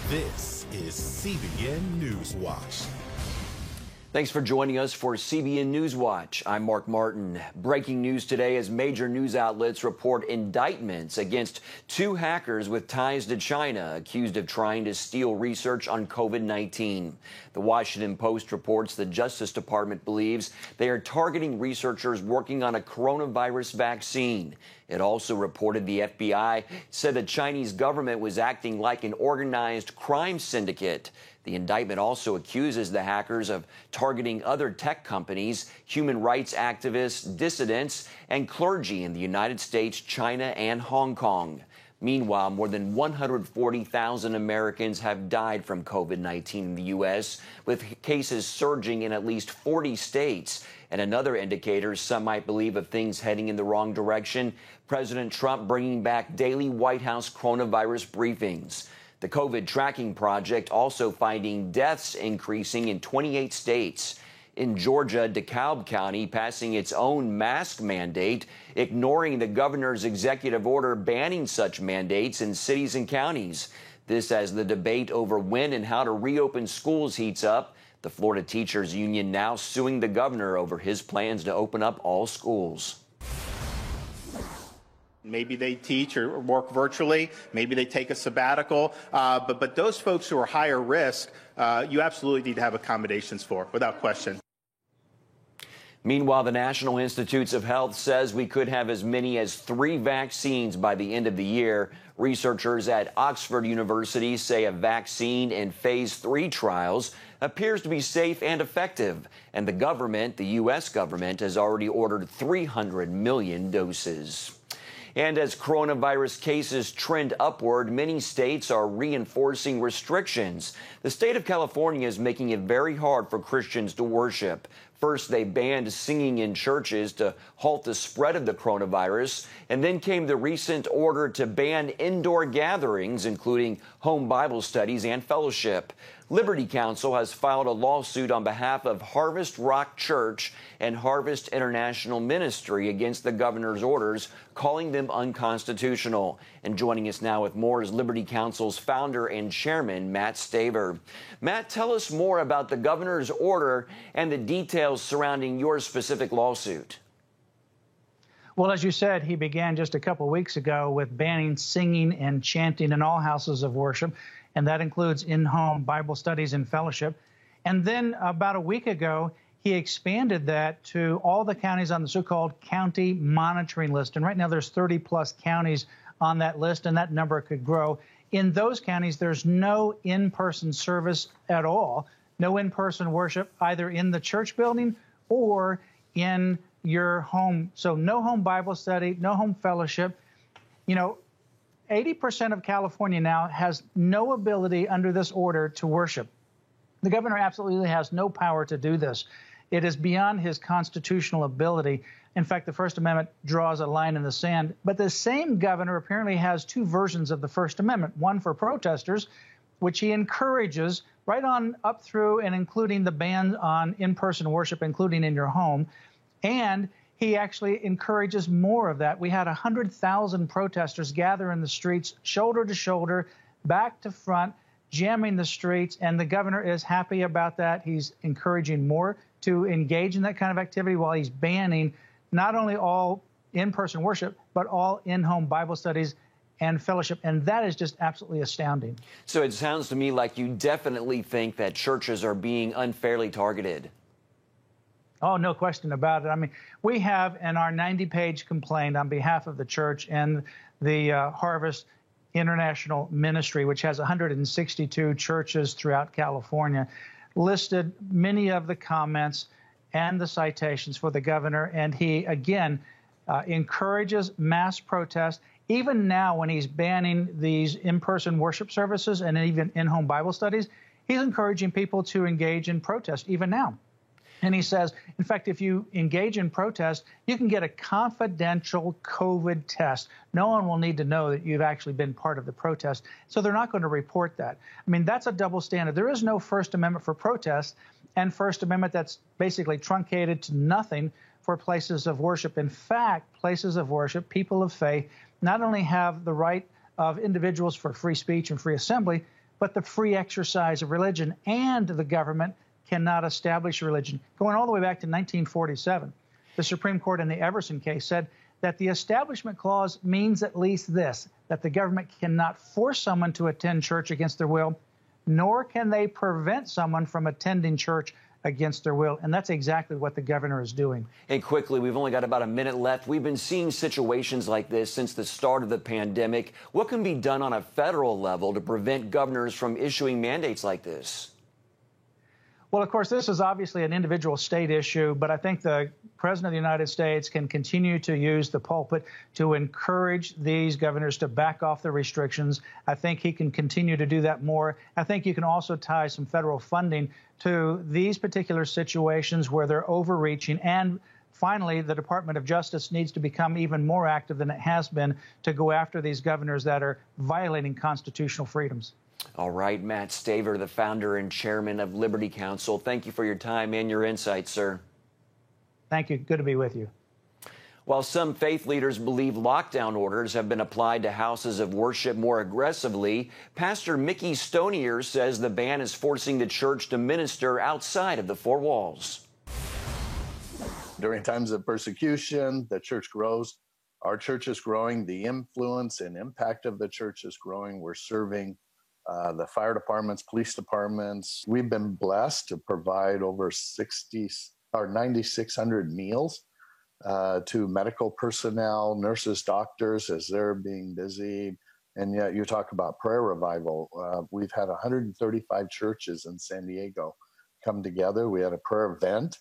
This is CBN NewsWatch. Thanks for joining us for CBN NewsWatch. I'm Mark Martin. Breaking news today as major news outlets report indictments against two hackers with ties to China accused of trying to steal research on COVID-19. The Washington Post reports the Justice Department believes they are targeting researchers working on a coronavirus vaccine. It also reported the FBI said the Chinese government was acting like an organized crime syndicate. The indictment also accuses the hackers of targeting other tech companies, human rights activists, dissidents, and clergy in the United States, China, and Hong Kong. Meanwhile, more than 140,000 Americans have died from COVID-19 in the U.S., with cases surging in at least 40 states. And another indicator some might believe of things heading in the wrong direction, President Trump bringing back daily White House coronavirus briefings. The COVID tracking project also finding deaths increasing in 28 states. In Georgia, DeKalb County passing its own mask mandate, ignoring the governor's executive order banning such mandates in cities and counties. This as the debate over when and how to reopen schools heats up. The Florida Teachers Union now suing the governor over his plans to open up all schools. Maybe they teach or work virtually. Maybe they take a sabbatical. But those folks who are higher risk, you absolutely need to have accommodations for, without question. Meanwhile, the National Institutes of Health says we could have as many as 3 vaccines by the end of the year. Researchers at Oxford University say a vaccine in phase 3 trials appears to be safe and effective. And the government, the U.S. government, has already ordered 300 million doses. And as coronavirus cases trend upward, many states are reinforcing restrictions. The state of California is making it very hard for Christians to worship. First, they banned singing in churches to halt the spread of the coronavirus. And then came the recent order to ban indoor gatherings, including home Bible studies and fellowship. Liberty Counsel has filed a lawsuit on behalf of Harvest Rock Church and Harvest International Ministry against the governor's orders, calling them unconstitutional. And joining us now with more is Liberty Counsel's founder and chairman, Matt Staver. Matt, tell us more about the governor's order and the details surrounding your specific lawsuit. Well, as you said, he began just a couple weeks ago with banning singing and chanting in all houses of worship, and that includes in-home Bible studies and fellowship. And then about a week ago, he expanded that to all the counties on the so-called county monitoring list. And right now there's 30-plus counties on that list, and that number could grow. In those counties, there's no in-person service at all, no in-person worship, either in the church building or in your home. So no home Bible study, no home fellowship. You know, 80% of California now has no ability under this order to worship. The governor absolutely has no power to do this. It is beyond his constitutional ability. In fact, the First Amendment draws a line in the sand. But the same governor apparently has 2 versions of the First Amendment, one for protesters, which he encourages right on up through and including the ban on in-person worship, including in your home. And he actually encourages more of that. We had 100,000 protesters gather in the streets, shoulder to shoulder, back to front, jamming the streets, and the governor is happy about that. He's encouraging more to engage in that kind of activity while he's banning not only all in-person worship, but all in-home Bible studies and fellowship. And that is just absolutely astounding. So it sounds to me like you definitely think that churches are being unfairly targeted. Oh, no question about it. I mean, we have in our 90-page complaint on behalf of the church and the Harvest International Ministry, which has 162 churches throughout California, listed many of the comments and the citations for the governor. And he, again, encourages mass protest. Even now, when he's banning these in-person worship services and even in-home Bible studies, he's encouraging people to engage in protest even now. And he says, in fact, if you engage in protest, you can get a confidential COVID test. No one will need to know that you've actually been part of the protest, so they're not going to report that. I mean, that's a double standard. There is no First Amendment for protest, and First Amendment that's basically truncated to nothing for places of worship. In fact, places of worship, people of faith, not only have the right of individuals for free speech and free assembly, but the free exercise of religion, and the government cannot establish religion. Going all the way back to 1947, the Supreme Court in the Everson case said that the Establishment Clause means at least this, that the government cannot force someone to attend church against their will, nor can they prevent someone from attending church against their will. And that's exactly what the governor is doing. And quickly, we've only got about a minute left. We've been seeing situations like this since the start of the pandemic. What can be done on a federal level to prevent governors from issuing mandates like this? Well, of course, this is obviously an individual state issue, but I think the President of the United States can continue to use the pulpit to encourage these governors to back off the restrictions. I think he can continue to do that more. I think you can also tie some federal funding to these particular situations where they're overreaching. And finally, the Department of Justice needs to become even more active than it has been to go after these governors that are violating constitutional freedoms. All right, Matt Staver, the founder and chairman of Liberty Counsel. Thank you for your time and your insights, sir. Thank you. Good to be with you. While some faith leaders believe lockdown orders have been applied to houses of worship more aggressively, Pastor Mickey Stonier says the ban is forcing the church to minister outside of the four walls. During times of persecution, the church grows. Our church is growing. The influence and impact of the church is growing. We're serving the fire departments, police departments. We've been blessed to provide over 9,600 meals to medical personnel, nurses, doctors, as they're being busy. And yet you talk about prayer revival. We've had 135 churches in San Diego come together. We had a prayer event,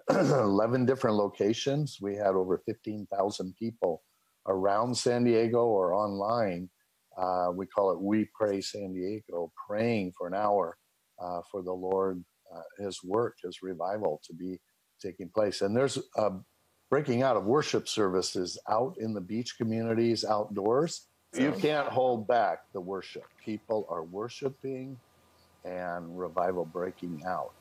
11 different locations. We had over 15,000 people around San Diego or online. We call it We Pray San Diego, praying for an hour for the Lord, his work, his revival to be taking place. And there's breaking out of worship services out in the beach communities, outdoors. You can't hold back the worship. People are worshiping and revival breaking out.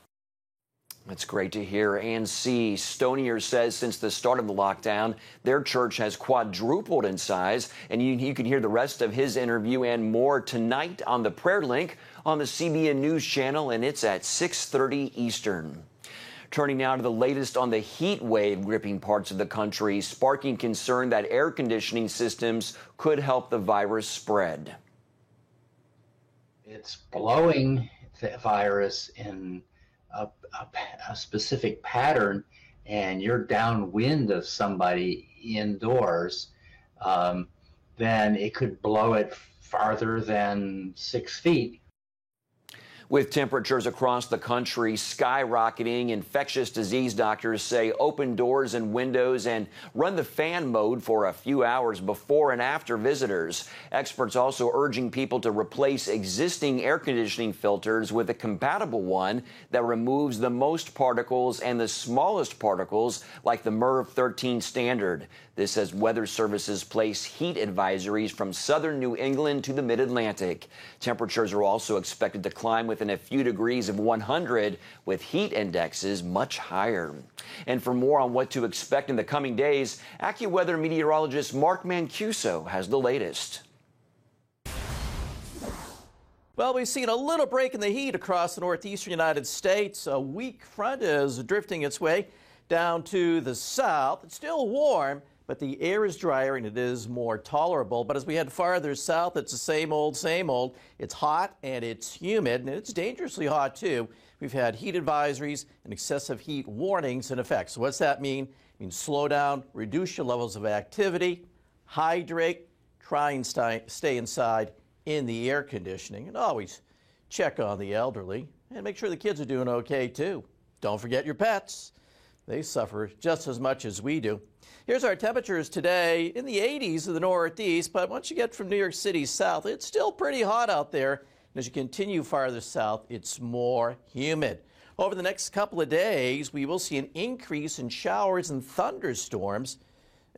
That's great to hear and see. Stonier says since the start of the lockdown, their church has quadrupled in size. And you can hear the rest of his interview and more tonight on the Prayer Link on the CBN News Channel, and it's at 6:30 Eastern. Turning now to the latest on the heat wave gripping parts of the country, sparking concern that air conditioning systems could help the virus spread. It's blowing the virus in a specific pattern, and you're downwind of somebody indoors, then it could blow it farther than 6 feet. With temperatures across the country skyrocketing, infectious disease doctors say open doors and windows and run the fan mode for a few hours before and after visitors. Experts also urging people to replace existing air conditioning filters with a compatible one that removes the most particles and the smallest particles, like the MERV 13 standard. This as weather services place heat advisories from southern New England to the mid-Atlantic. Temperatures are also expected to climb within a few degrees of 100, with heat indexes much higher. And for more on what to expect in the coming days, AccuWeather meteorologist Mark Mancuso has the latest. Well, we've seen a little break in the heat across the northeastern United States. A weak front is drifting its way down to the south. It's still warm, but the air is drier and it is more tolerable. But as we head farther south, it's the same old, same old. It's hot and it's humid, and it's dangerously hot too. We've had heat advisories and excessive heat warnings in effect. So what's that mean? It means slow down, reduce your levels of activity, hydrate, try and stay inside in the air conditioning, and always check on the elderly and make sure the kids are doing okay too. Don't forget your pets. They suffer just as much as we do. Here's our temperatures today in the 80s in the northeast, but once you get from New York City south, it's still pretty hot out there. And as you continue farther south, it's more humid. Over the next couple of days, we will see an increase in showers and thunderstorms.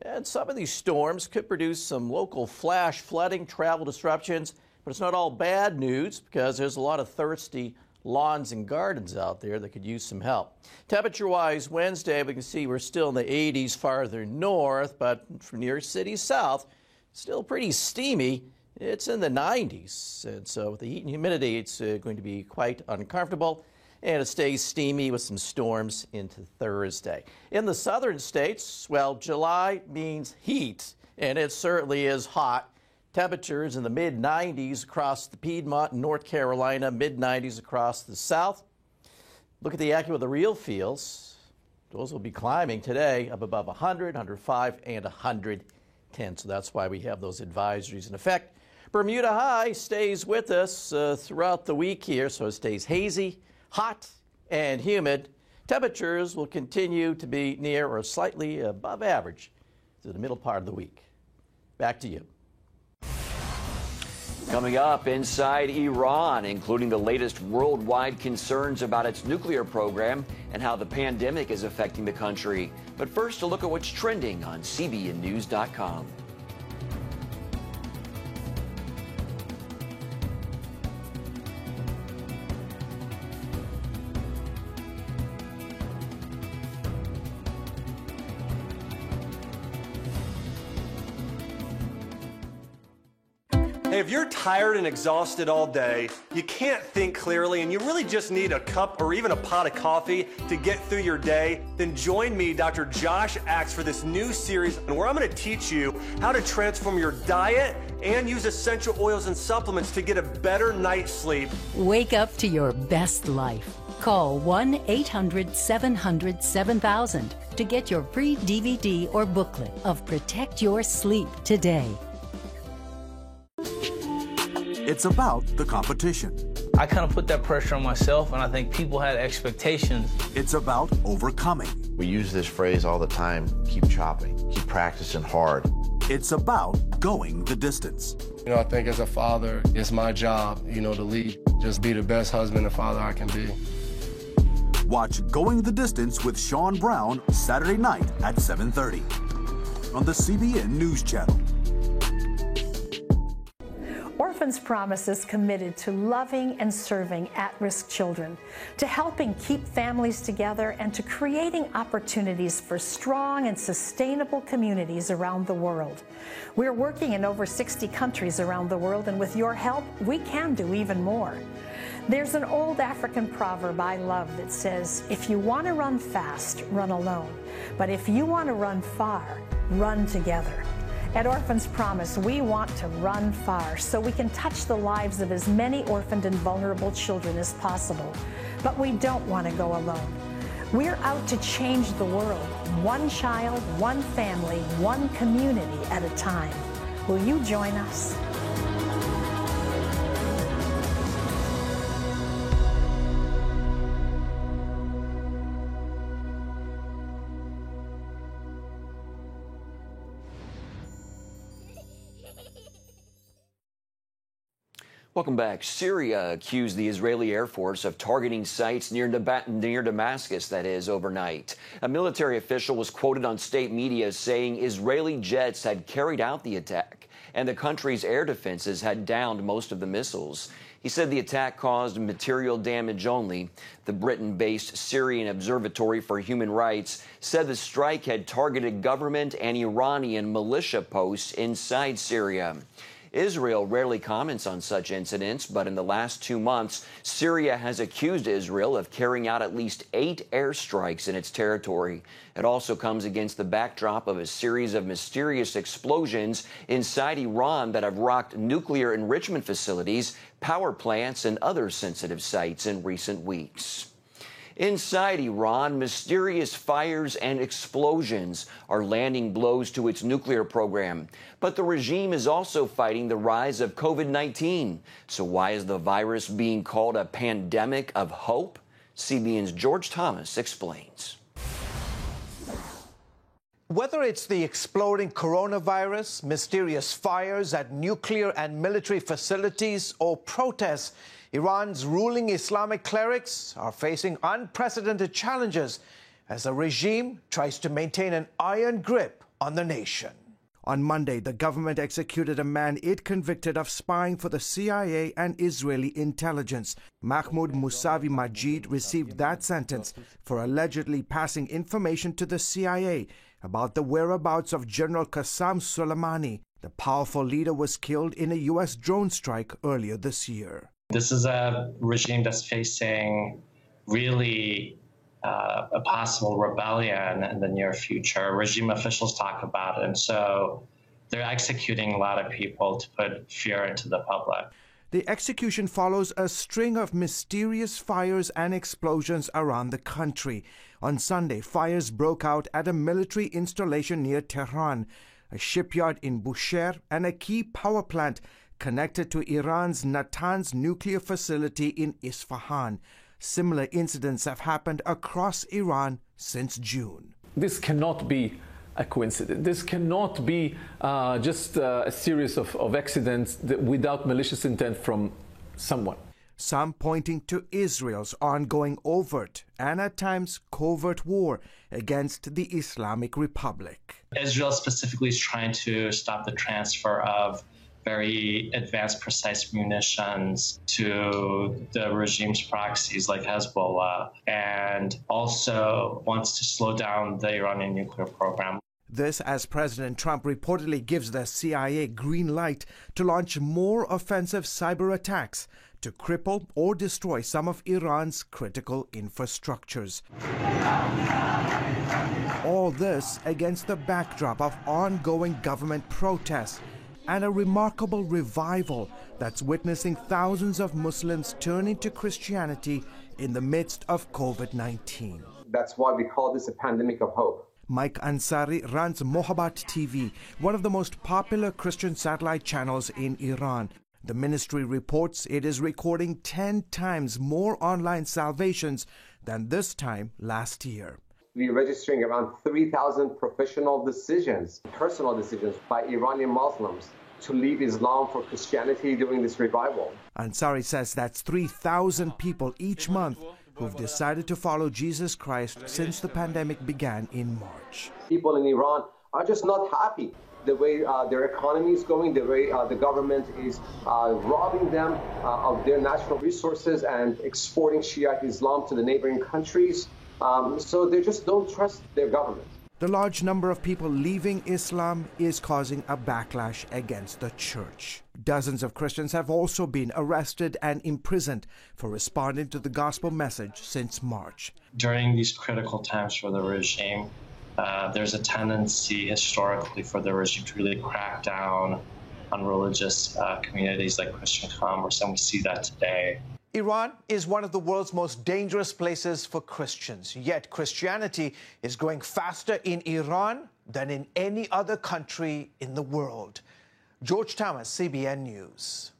And some of these storms could produce some local flash flooding, travel disruptions. But it's not all bad news, because there's a lot of thirsty lawns and gardens out there that could use some help. Temperature-wise, Wednesday, we can see we're still in the 80s farther north, but from New York City south, still pretty steamy it's in the 90s. And so with the heat and humidity, it's going to be quite uncomfortable. And it stays steamy with some storms into Thursday. In the southern states, well, July means heat, and it certainly is hot. Temperatures in the mid-90s across the Piedmont and North Carolina, mid-90s across the south. Look at the AccuWeather the real fields. Those will be climbing today up above 100, 105, and 110. So that's why we have those advisories in effect. Bermuda High stays with us throughout the week here, so it stays hazy, hot, and humid. Temperatures will continue to be near or slightly above average through the middle part of the week. Back to you. Coming up, inside Iran, including the latest worldwide concerns about its nuclear program and how the pandemic is affecting the country. But first, a look at what's trending on CBNNews.com. Hey, if you're tired and exhausted all day, you can't think clearly, and you really just need a cup or even a pot of coffee to get through your day, then join me, Dr. Josh Axe, for this new series where I'm going to teach you how to transform your diet and use essential oils and supplements to get a better night's sleep. Wake up to your best life. Call 1-800-700-7000 to get your free DVD or booklet of Protect Your Sleep today. It's about the competition. I kind of put that pressure on myself, and I think people had expectations. It's about overcoming. We use this phrase all the time, keep chopping, keep practicing hard. It's about going the distance. I think as a father, it's my job, to lead, just be the best husband and father I can be. Watch Going the Distance with Sean Brown Saturday night at 7:30 on the CBN News Channel. Orphans Promise is committed to loving and serving at-risk children, to helping keep families together, and to creating opportunities for strong and sustainable communities around the world. We're working in over 60 countries around the world, and with your help, we can do even more. There's an old African proverb I love that says, if you want to run fast, run alone. But if you want to run far, run together. At Orphans Promise, we want to run far so we can touch the lives of as many orphaned and vulnerable children as possible. But we don't want to go alone. We're out to change the world, one child, one family, one community at a time. Will you join us? Welcome back. Syria accused the Israeli Air Force of targeting sites near Damascus, that is, overnight. A military official was quoted on state media saying Israeli jets had carried out the attack and the country's air defenses had downed most of the missiles. He said the attack caused material damage only. The Britain-based Syrian Observatory for Human Rights said the strike had targeted government and Iranian militia posts inside Syria. Israel rarely comments on such incidents, but in the last 2 months, Syria has accused Israel of carrying out at least 8 airstrikes in its territory. It also comes against the backdrop of a series of mysterious explosions inside Iran that have rocked nuclear enrichment facilities, power plants, and other sensitive sites in recent weeks. Inside Iran, mysterious fires and explosions are landing blows to its nuclear program. But the regime is also fighting the rise of COVID-19. So why is the virus being called a pandemic of hope? CBN's George Thomas explains. Whether it's the exploding coronavirus, mysterious fires at nuclear and military facilities, or protests, Iran's ruling Islamic clerics are facing unprecedented challenges as the regime tries to maintain an iron grip on the nation. On Monday, the government executed a man it convicted of spying for the CIA and Israeli intelligence. Mahmoud Mousavi Majid received that sentence for allegedly passing information to the CIA about the whereabouts of General Qassem Soleimani, The powerful leader was killed in a U.S. drone strike earlier this year. This is a regime that's facing really a possible rebellion in the near future. Regime officials talk about it, and so they're executing a lot of people to put fear into the public. The execution follows a string of mysterious fires and explosions around the country. On Sunday, fires broke out at a military installation near Tehran, a shipyard in Bushehr, and a key power plant connected to Iran's Natanz nuclear facility in Isfahan. Similar incidents have happened across Iran since June. This cannot be a coincidence. This cannot be just a series of accidents without malicious intent from someone. Some pointing to Israel's ongoing overt and at times covert war against the Islamic Republic. Israel specifically is trying to stop the transfer of very advanced, precise munitions to the regime's proxies like Hezbollah, and also wants to slow down the Iranian nuclear program. This as President Trump reportedly gives the CIA green light to launch more offensive cyber attacks to cripple or destroy some of Iran's critical infrastructures. All this against the backdrop of ongoing government protests and a remarkable revival that's witnessing thousands of Muslims turning to Christianity in the midst of COVID-19. That's why we call this a pandemic of hope. Mike Ansari runs Mohabbat TV, one of the most popular Christian satellite channels in Iran. The ministry reports it is recording 10 times more online salvations than this time last year. We're registering around 3,000 professional decisions, personal decisions by Iranian Muslims to leave Islam for Christianity during this revival. Ansari says that's 3,000 people each month who've decided to follow Jesus Christ since the pandemic began in March. People in Iran are just not happy the way their economy is going, the way the government is robbing them of their natural resources and exporting Shiite Islam to the neighboring countries. So they just don't trust their government. The large number of people leaving Islam is causing a backlash against the church. Dozens of Christians have also been arrested and imprisoned for responding to the gospel message since March. During these critical times for the regime, there's a tendency historically for the regime to really crack down on religious communities like Christian Commerce, and we see that today. Iran is one of the world's most dangerous places for Christians, yet Christianity is growing faster in Iran than in any other country in the world. George Thomas, CBN News.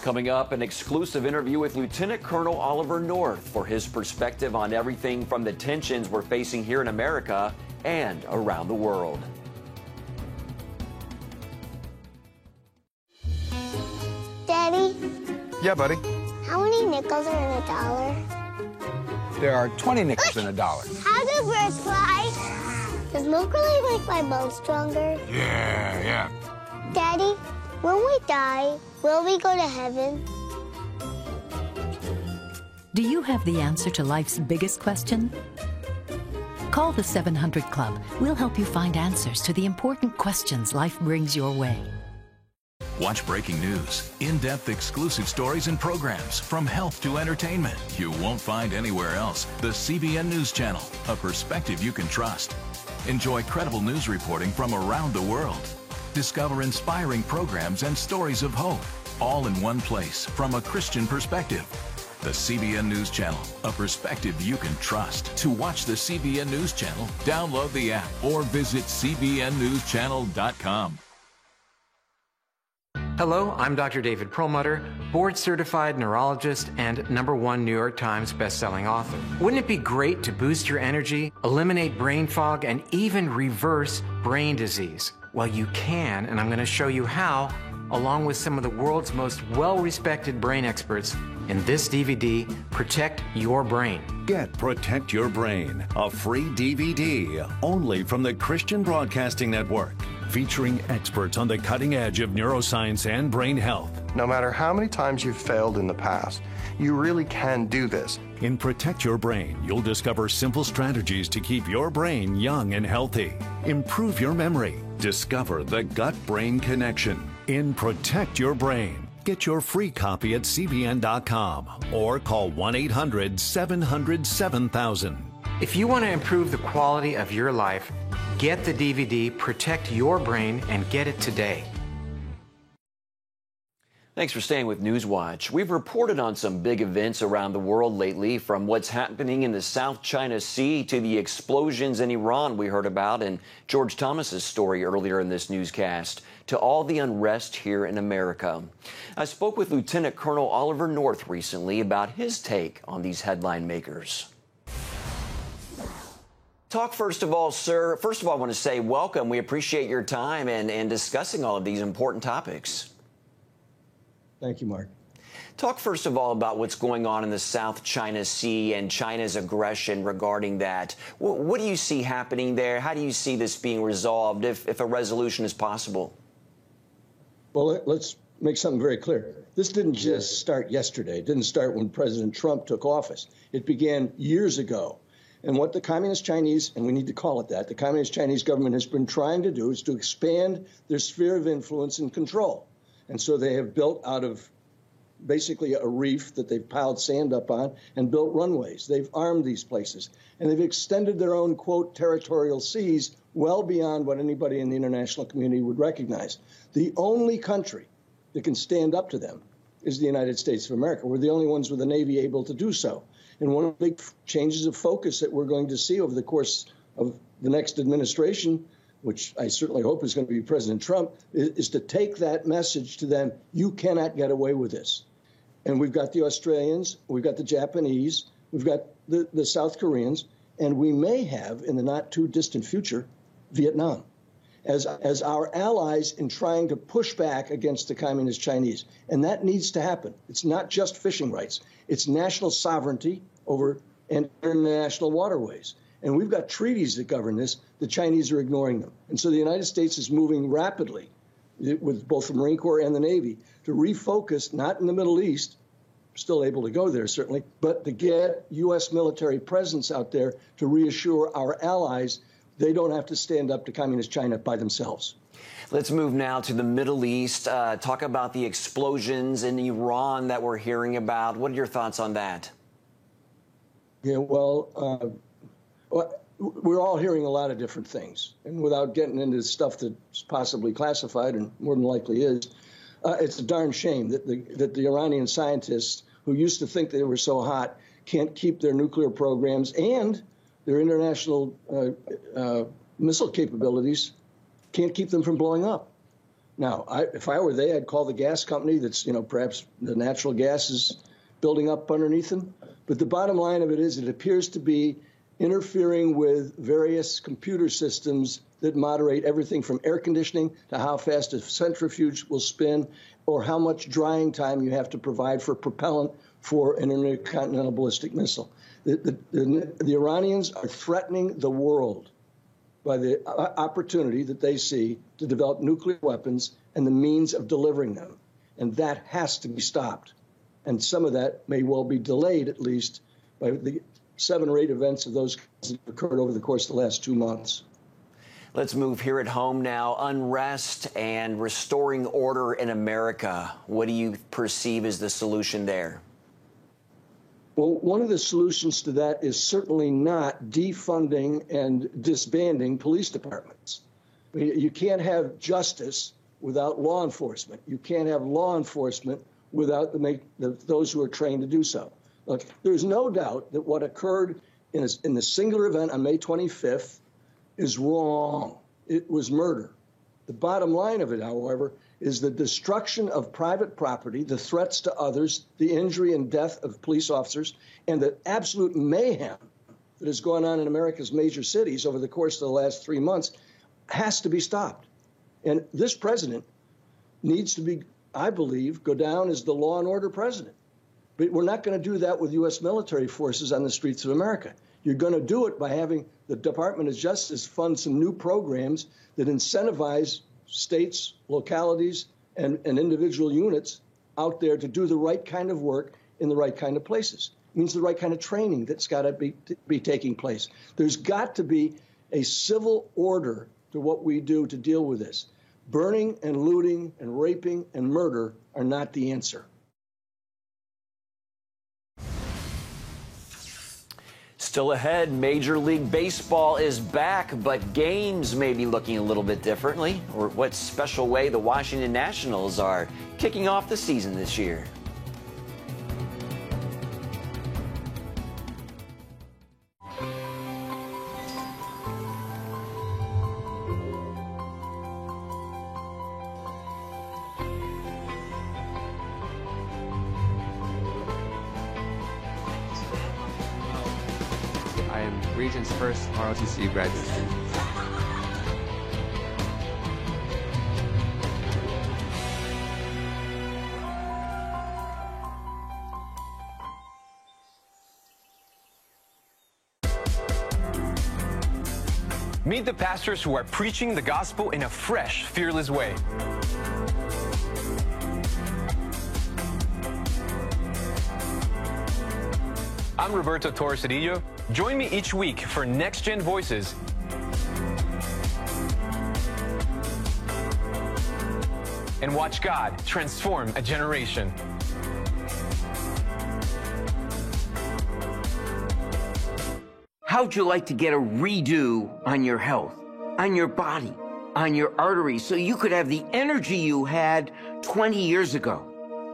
Coming up, an exclusive interview with Lieutenant Colonel Oliver North for his perspective on everything from the tensions we're facing here in America and around the world. Daddy? Yeah, buddy. How many nickels are in a dollar? There are 20 nickels in a dollar. How do birds fly? Does milk really make my bones stronger? Yeah. Daddy, when we die, will we go to heaven? Do you have the answer to life's biggest question? Call the 700 Club. We'll help you find answers to the important questions life brings your way. Watch breaking news, in-depth exclusive stories and programs from health to entertainment you won't find anywhere else. The CBN News Channel, a perspective you can trust. Enjoy credible news reporting from around the world. Discover inspiring programs and stories of hope, all in one place from a Christian perspective. The CBN News Channel, a perspective you can trust. To watch the CBN News Channel, download the app or visit cbnnewschannel.com. Hello, I'm Dr. David Perlmutter, board-certified neurologist and #1 New York Times bestselling author. Wouldn't it be great to boost your energy, eliminate brain fog, and even reverse brain disease? Well, you can, and I'm going to show you how, along with some of the world's most well-respected brain experts in this DVD, Protect Your Brain. Get Protect Your Brain, a free DVD only from the Christian Broadcasting Network. featuring experts on the cutting edge of neuroscience and brain health. No matter how many times you've failed in the past, you really can do this. In Protect Your Brain, you'll discover simple strategies to keep your brain young and healthy. Improve your memory. Discover the gut-brain connection. In Protect Your Brain. Get your free copy at cbn.com or call 1-800-700-7000. If you want to improve the quality of your life, get the DVD Protect Your Brain and get it today. Thanks for staying with Newswatch. We've reported on some big events around the world lately, from what's happening in the South China Sea to the explosions in Iran we heard about in George Thomas's story earlier in this newscast, to all the unrest here in America. I spoke with Lieutenant Colonel Oliver North recently about his take on these headline makers. Talk first of all, sir. First of all, I want to say welcome. We appreciate your time and discussing all of these important topics. Thank you, Mark. Talk first of all about what's going on in the South China Sea and China's aggression regarding that. What do you see happening there? How do you see this being resolved if a resolution is possible? Well, let's make something very clear. This didn't just start yesterday. It didn't start when President Trump took office. It began years ago. And what the Communist Chinese, and we need to call it that, the Communist Chinese government has been trying to do is to expand their sphere of influence and control. And so they have built out of basically a reef that they've piled sand up on and built runways. They've armed these places. And they've extended their own, quote, territorial seas well beyond what anybody in the international community would recognize. The only country that can stand up to them is the United States of America. We're the only ones with a Navy able to do so. And one of the big changes of focus that we're going to see over the course of the next administration, which I certainly hope is going to be President Trump, is to take that message to them. You cannot get away with this. And we've got the Australians, we've got the Japanese, we've got the South Koreans, and we may have, in the not too distant future, Vietnam as our allies in trying to push back against the Communist Chinese. And that needs to happen. It's not just fishing rights. It's national sovereignty over international waterways. And we've got treaties that govern this. The Chinese are ignoring them. And so the United States is moving rapidly with both the Marine Corps and the Navy to refocus, not in the Middle East, still able to go there certainly, but to get U.S. military presence out there to reassure our allies they don't have to stand up to Communist China by themselves. Let's move now to the Middle East. Talk about the explosions in Iran that we're hearing about. What are your thoughts on that? Yeah, well, we're all hearing a lot of different things. And without getting into stuff that's possibly classified, and more than likely is, it's a darn shame that the Iranian scientists who used to think they were so hot can't keep their nuclear programs and their international missile capabilities, can't keep them from blowing up. Now, if I were they, I'd call the gas company that's, perhaps the natural gas is building up underneath them. But the bottom line of it is it appears to be interfering with various computer systems that moderate everything from air conditioning to how fast a centrifuge will spin or how much drying time you have to provide for propellant for an intercontinental ballistic missile. The Iranians are threatening the world by the opportunity that they see to develop nuclear weapons and the means of delivering them. And that has to be stopped. And some of that may well be delayed, at least, by the 7 or 8 events of those kinds that occurred over the course of the last 2 months. Let's move here at home now. Unrest and restoring order in America. What do you perceive as the solution there? Well, one of the solutions to that is certainly not defunding and disbanding police departments. I mean, you can't have justice without law enforcement. You can't have law enforcement without those who are trained to do so. Look, there's no doubt that what occurred in the singular event on May 25th is wrong. It was murder. The bottom line of it, however, is the destruction of private property, the threats to others, the injury and death of police officers, and the absolute mayhem that has gone on in America's major cities over the course of the last 3 months has to be stopped. And this president needs to be, I believe, go down as the law and order president. But we're not going to do that with U.S. military forces on the streets of America. You're going to do it by having the Department of Justice fund some new programs that incentivize states, localities, and individual units out there to do the right kind of work in the right kind of places. It means the right kind of training that's got to be taking place. There's got to be a civil order to what we do to deal with this. Burning and looting and raping and murder are not the answer. Still ahead, Major League Baseball is back, but games may be looking a little bit differently. Or what special way the Washington Nationals are kicking off the season this year. I am Region's first ROTC graduate student. Meet the pastors who are preaching the gospel in a fresh, fearless way. I'm Roberto Torres-Cedillo. Join me each week for Next Gen Voices. And watch God transform a generation. How'd you like to get a redo on your health, on your body, on your arteries, so you could have the energy you had 20 years ago?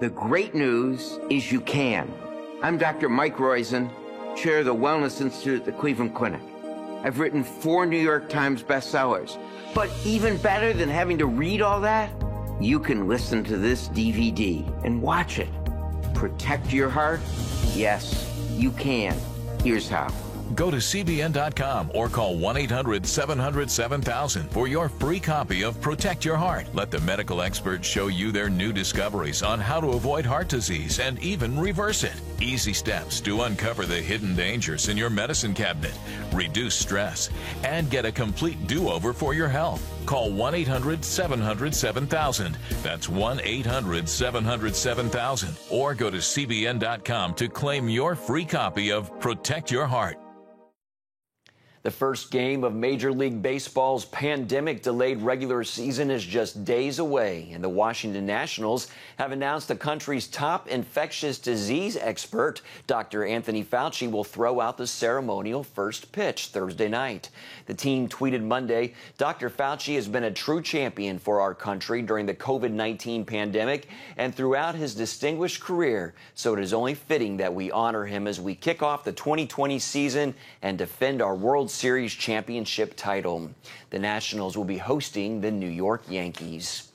The great news is you can. I'm Dr. Mike Roizen, chair of the Wellness Institute at the Cleveland Clinic. I've written 4 New York Times bestsellers. But even better than having to read all that, you can listen to this DVD and watch it. Protect your heart? Yes, you can. Here's how. Go to CBN.com or call 1-800-700-7000 for your free copy of Protect Your Heart. Let the medical experts show you their new discoveries on how to avoid heart disease and even reverse it. Easy steps to uncover the hidden dangers in your medicine cabinet, reduce stress, and get a complete do-over for your health. Call 1-800-700-7000. That's 1-800-700-7000. Or go to CBN.com to claim your free copy of Protect Your Heart. The first game of Major League Baseball's pandemic-delayed regular season is just days away, and the Washington Nationals have announced the country's top infectious disease expert, Dr. Anthony Fauci, will throw out the ceremonial first pitch Thursday night. The team tweeted Monday, Dr. Fauci has been a true champion for our country during the COVID-19 pandemic and throughout his distinguished career, so it is only fitting that we honor him as we kick off the 2020 season and defend our World Series championship title. The Nationals will be hosting the New York Yankees.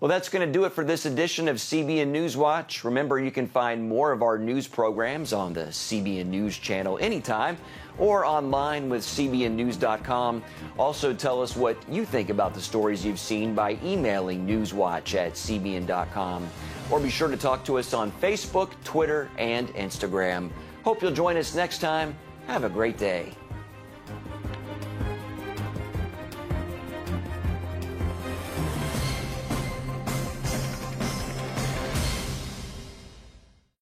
Well, that's going to do it for this edition of CBN NewsWatch. Remember, you can find more of our news programs on the CBN News Channel anytime or online with cbnnews.com. Also, tell us what you think about the stories you've seen by emailing newswatch@cbn.com. Or be sure to talk to us on Facebook, Twitter, and Instagram. Hope you'll join us next time. Have a great day.